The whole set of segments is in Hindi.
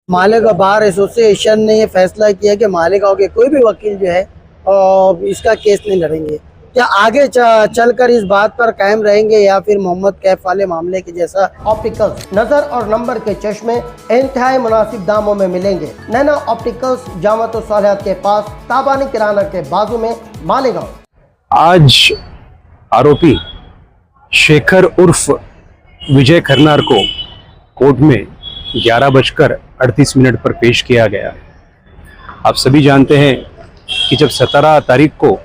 मालेगांव बार एसोसिएशन ने ये फैसला किया कि मालेगांव के कोई भी वकील जो है इसका केस नहीं लड़ेंगे। क्या आगे चलकर इस बात पर कायम रहेंगे या फिर मोहम्मद कैफ वाले मामले के जैसा ऑप्टिकल्स नजर और नंबर के चश्मे इंतहाई मुनासिब दामों में मिलेंगे? नैना ऑप्टिकल्स जामत सालिहात के पास ताबानी किराना के बाजू में मालेगांव। आज आरोपी शेखर उर्फ विजय खरनार को कोर्ट में 11:38 पर पेश किया गया। आप सभी जानते हैं कि जब 17 तारीख को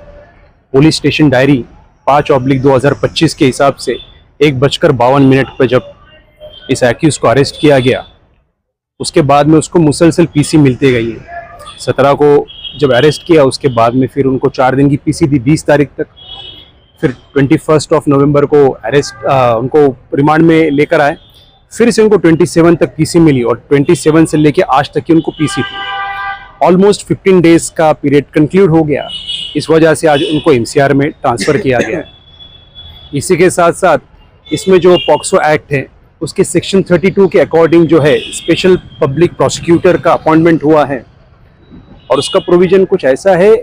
पुलिस स्टेशन डायरी 5/2025 के हिसाब से 1:52 पर जब इस एक्यूज को अरेस्ट किया गया, उसके बाद में उसको मुसलसल पीसी मिलते गई है। 17 को जब अरेस्ट किया, उसके बाद में फिर उनको 4 दिन की पीसी दी 20 तारीख तक। फिर 21 नवंबर को उनको रिमांड में लेकर आए। फिर से उनको 27 तक पीसी मिली और 27 से लेके आज तक की उनको पीसी थी। ऑलमोस्ट 15 डेज का पीरियड कंक्लूड हो गया। इस वजह से आज उनको एमसीआर में ट्रांसफ़र किया गया। इसी के साथ साथ इसमें जो पॉक्सो एक्ट है उसके सेक्शन 32 के अकॉर्डिंग जो है स्पेशल पब्लिक प्रोसिक्यूटर का अपॉइंटमेंट हुआ है और उसका प्रोविज़न कुछ ऐसा है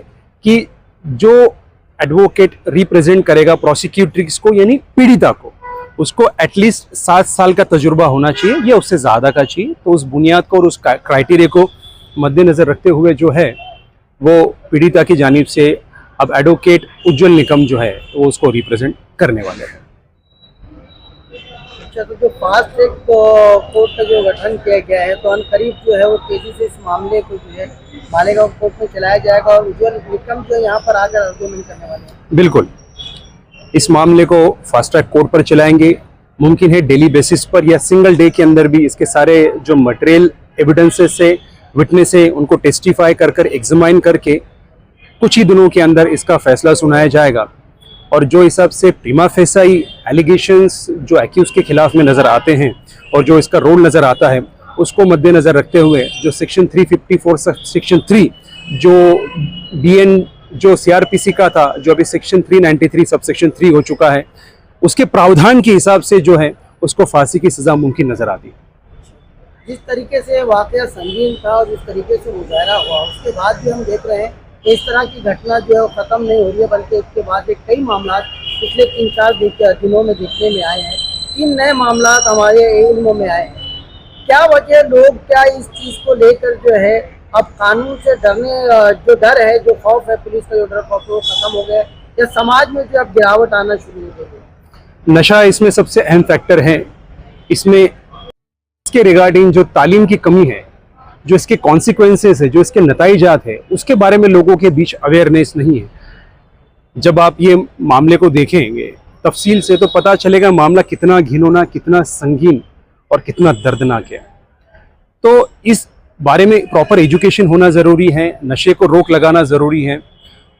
कि जो एडवोकेट रिप्रेजेंट करेगा प्रोसिक्यूट्रिक्स को यानी पीड़िता को, उसको एटलीस्ट 7 साल का तजुर्बा होना चाहिए या उससे ज़्यादा का चाहिए। तो उस बुनियाद को और उस क्राइटेरिया को मद्देनज़र रखते हुए जो है वो पीड़िता की जानिब से अब एडवोकेट उज्जवल निकम जो है वो उसको रिप्रेजेंट करने वाले हैं। अच्छा, तो जो फास्ट ट्रैक कोर्ट का जो गठन किया गया है तो अनकरीब जो है वो तेजी से इस मामले को जो है मालेगांव कोर्ट में चलाया जाएगा और उज्जवल निकम जो यहाँ पर आकर आर्गुमेंट करने वाले हैं। बिल्कुल, इस मामले को फास्ट ट्रैक कोर्ट पर चलाएंगे। मुमकिन है डेली बेसिस पर या सिंगल डे के अंदर भी इसके सारे जो मटेरियल एविडेंसेस से विटनेस है उनको टेस्टिफाई कर एग्जामाइन करके कुछ ही दिनों के अंदर इसका फैसला सुनाया जाएगा। और जो हिसाब से प्रीमा फेसाई एलिगेशंस जो एक्यूज के खिलाफ में नज़र आते हैं और जो इसका रोल नज़र आता है उसको मद्देनज़र रखते हुए जो सेक्शन 354 सेक्शन 3 जो बीएन जो सीआरपीसी का था, जो अभी सेक्शन 393 सब सेक्शन 3 हो चुका है, उसके प्रावधान के हिसाब से जो है उसको फांसी की सज़ा मुमकिन नज़र आती है। जिस तरीके से वाकया संगीन था और जिस तरीके से मुजाहरा हुआ उसके बाद भी हम देख रहे हैं इस तरह की घटना जो है वो ख़त्म नहीं हो रही है, बल्कि इसके बाद कई मामला पिछले 3-4 दिनों में देखने में आए हैं। 3 नए मामला हमारे इल्म में आए हैं। क्या वजह, लोग क्या इस चीज़ को लेकर जो है अब कानून से डरने, जो डर है, जो खौफ है, पुलिस का जो डर खौफ है वो ख़त्म हो गया या समाज में जो अब गिरावट आना शुरू हो गई? नशा इसमें सबसे अहम फैक्टर है। इसमें इसके रिगार्डिंग जो तालीम की कमी है, जो इसके कॉन्सिक्वेंसेस है, जो इसके नतीजात है, उसके बारे में लोगों के बीच अवेयरनेस नहीं है। जब आप ये मामले को देखेंगे तफसील से तो पता चलेगा मामला कितना घिनौना, कितना संगीन और कितना दर्दनाक है। तो इस बारे में प्रॉपर एजुकेशन होना ज़रूरी है, नशे को रोक लगाना ज़रूरी है।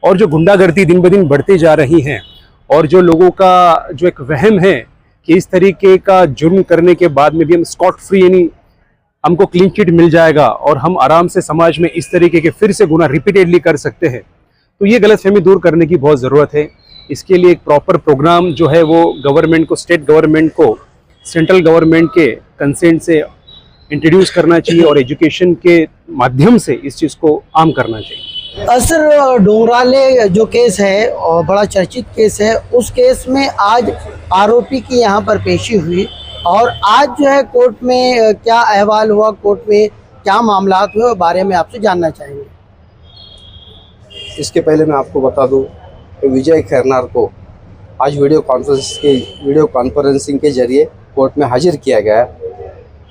और जो गुंडागर्दी दिन ब दिन बढ़ती जा रही है और जो लोगों का जो एक वहम है कि इस तरीके का जुर्म करने के बाद में भी हम स्कॉट फ्री यानी हमको क्लीन चिट मिल जाएगा और हम आराम से समाज में इस तरीके के फिर से गुनाह रिपीटेडली कर सकते हैं, तो ये गलतफहमी दूर करने की बहुत ज़रूरत है। इसके लिए एक प्रॉपर प्रोग्राम जो है वो गवर्नमेंट को, स्टेट गवर्नमेंट को सेंट्रल गवर्नमेंट के कंसेंट से इंट्रोड्यूस करना चाहिए और एजुकेशन के माध्यम से इस चीज़ को आम करना चाहिए। असर डोंगराले जो केस है और बड़ा चर्चित केस है, उस केस में आज आरोपी की यहाँ पर पेशी हुई और आज जो है कोर्ट में क्या अहवाल हुआ, कोर्ट में क्या मामला हुए, बारे में आपसे जानना चाहेंगे। इसके पहले मैं आपको बता दूं कि विजय खरनार को आज वीडियो कॉन्फ्रेंसिंग के जरिए कोर्ट में हाजिर किया गया।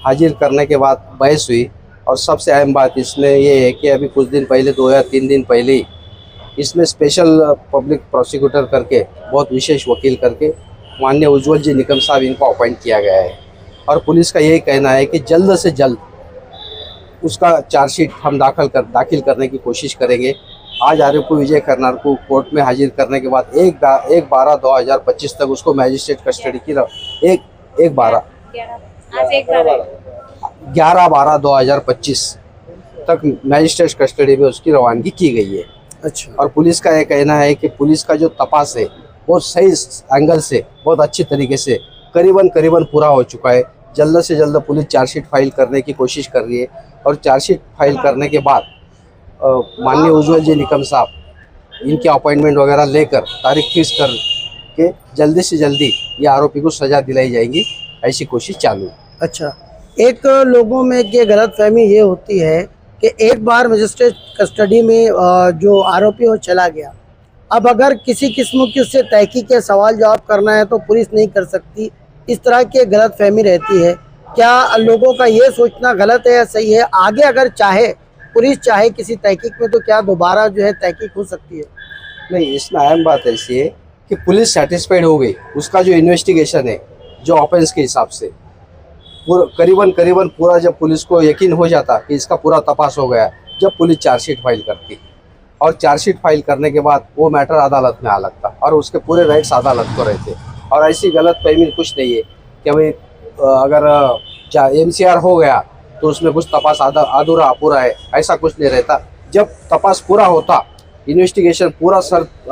हाजिर करने के बाद बहस हुई और सबसे अहम बात इसमें ये है कि अभी कुछ दिन पहले 2 या 3 दिन पहले ही इसमें स्पेशल पब्लिक प्रोसिक्यूटर करके, बहुत विशेष वकील करके माननीय उज्जवल जी निकम साहब इनको अपॉइंट किया गया है। और पुलिस का यही कहना है कि जल्द से जल्द उसका चार्जशीट हम दाखिल करने की कोशिश करेंगे। आज आरोपी विजय खरनार को कोर्ट में हाजिर करने के बाद 1/12/2025 तक उसको मैजिस्ट्रेट कस्टडी की 11/12/2025 तक मैजिस्ट्रेट कस्टडी में उसकी रवानगी की गई है। अच्छा। और पुलिस का यह कहना है कि पुलिस का जो तपास है वो सही एंगल से, बहुत अच्छी तरीके से करीबन पूरा हो चुका है। जल्द से जल्द पुलिस चार्जशीट फाइल करने की कोशिश कर रही है और चार्जशीट फाइल करने के बाद माननीय उज्ज्वल जी निकम साहब इनके अपॉइंटमेंट वगैरह लेकर तारीख फिक्स कर के जल्दी से जल्दी ये आरोपी को सज़ा दिलाई जाएगी, ऐसी कोशिश चालू है। अच्छा, एक लोगों में ये गलतफहमी ये होती है कि एक बार मजिस्ट्रेट कस्टडी में जो आरोपी वो चला गया, अब अगर किसी किस्म की उससे तहकीक या सवाल जवाब करना है तो पुलिस नहीं कर सकती, इस तरह की गलतफहमी रहती है। क्या लोगों का ये सोचना गलत है या सही है? आगे अगर चाहे पुलिस चाहे किसी तहकीक में तो क्या दोबारा जो है तहकीक हो सकती है? नहीं, इसमें अहम बात ऐसी है कि पुलिस सेटिस्फाइड हो गई, उसका जो इन्वेस्टिगेशन है जो ऑफेंस के हिसाब से करीबन पूरा जब पुलिस को यकीन हो जाता कि इसका पूरा तपास हो गया, जब पुलिस चार्जशीट फाइल करती और चार्जशीट फाइल करने के बाद वो मैटर अदालत में आ लगता और उसके पूरे राइट्स अदालत को रहते। और ऐसी गलतफहमी कुछ नहीं है कि भाई अगर MCR हो गया तो उसमें कुछ तपास अधूरा अपूरा है, ऐसा कुछ नहीं रहता। जब तपास पूरा होता, इन्वेस्टिगेशन पूरा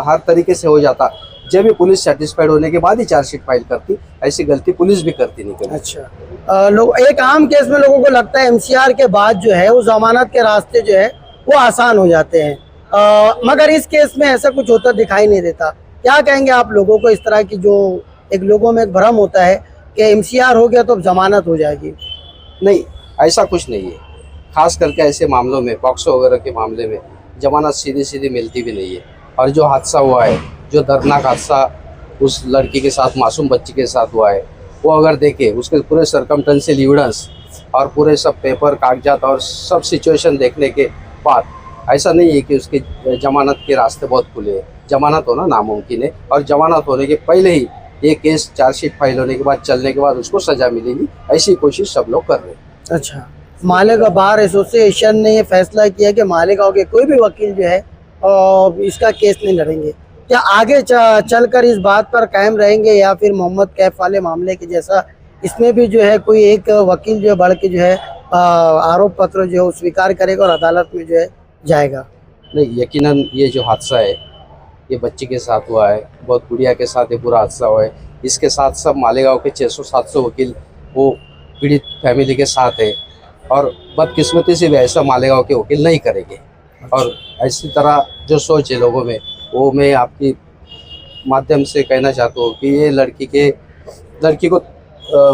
हर तरीके से हो जाता, जब भी पुलिस सेटिस्फाइड होने के बाद ही चार्जशीट फाइल करती। ऐसी गलती पुलिस भी करती नहीं कभी। अच्छा, लोग एक आम केस में लोगों को लगता है MCR के बाद जो है वो जमानत के रास्ते जो है वो आसान हो जाते हैं, मगर इस केस में ऐसा कुछ होता दिखाई नहीं देता। क्या कहेंगे आप लोगों को? इस तरह की जो एक लोगों में एक भ्रम होता है कि MCR हो गया तो अब जमानत हो जाएगी। नहीं, ऐसा कुछ नहीं है। खास करके ऐसे मामलों में, पॉक्सो वगैरह के मामले में जमानत सीधी मिलती भी नहीं है। और जो हादसा हुआ है, जो दर्दनाक हादसा उस लड़की के साथ, मासूम बच्ची के साथ हुआ है, वो अगर देखे उसके पूरे सर्कमस्टेंशियल एविडेंस और पूरे सब पेपर कागजात और सब सिचुएशन देखने के बाद ऐसा नहीं है कि उसके जमानत के रास्ते बहुत खुले हैं। जमानत होना नामुमकिन है और जमानत होने के पहले ही ये केस चार्जशीट फाइल होने के बाद, चलने के बाद उसको सज़ा मिलेगी, ऐसी कोशिश सब लोग कर रहे हैं। अच्छा, मालेगांव बार एसोसिएशन ने ये फैसला किया कि मालेगांव के कोई भी वकील जो है इसका केस नहीं लड़ेंगे। क्या आगे चलकर इस बात पर कायम रहेंगे या फिर मोहम्मद कैफ वाले मामले के जैसा इसमें भी जो है कोई एक वकील जो है बढ़ के जो है आरोप पत्र जो है स्वीकार करेगा और अदालत में जो है जाएगा? नहीं, यकीनन ये जो हादसा है ये बच्ची के साथ हुआ है, बहुत गुड़िया के साथ ये पूरा हादसा हुआ है। इसके साथ सब मालेगांव के 600-700 वकील वो पीड़ित फैमिली के साथ है और बदकिस्मती से भी ऐसा मालेगांव के वकील नहीं करेंगे। और ऐसी तरह जो सोच है लोगों में, वो मैं आपकी माध्यम से कहना चाहता हूँ कि ये लड़की को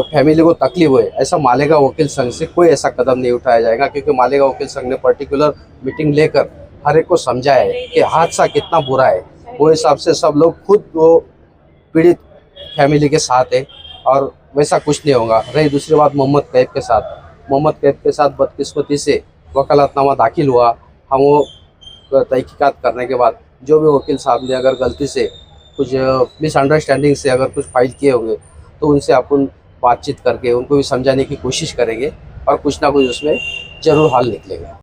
फैमिली को तकलीफ हुए, ऐसा मालेगांव वकील संघ से कोई ऐसा कदम नहीं उठाया जाएगा। क्योंकि मालेगांव वकील संघ ने पर्टिकुलर मीटिंग लेकर हर एक को समझाया है कि हादसा कितना बुरा है। वो हिसाब से सब लोग खुद वो पीड़ित फैमिली के साथ है और वैसा कुछ नहीं होगा। रही दूसरी बात मोहम्मद कैफ के साथ बदकिस्मती से वकालतनामा दाखिल हुआ। हम वो तहकीकात करने के बाद जो भी वकील साहब ने अगर गलती से कुछ मिसअंडरस्टैंडिंग से अगर कुछ फाइल किए होंगे तो उनसे अपन बातचीत करके उनको भी समझाने की कोशिश करेंगे और कुछ ना कुछ उसमें ज़रूर हल निकलेगा।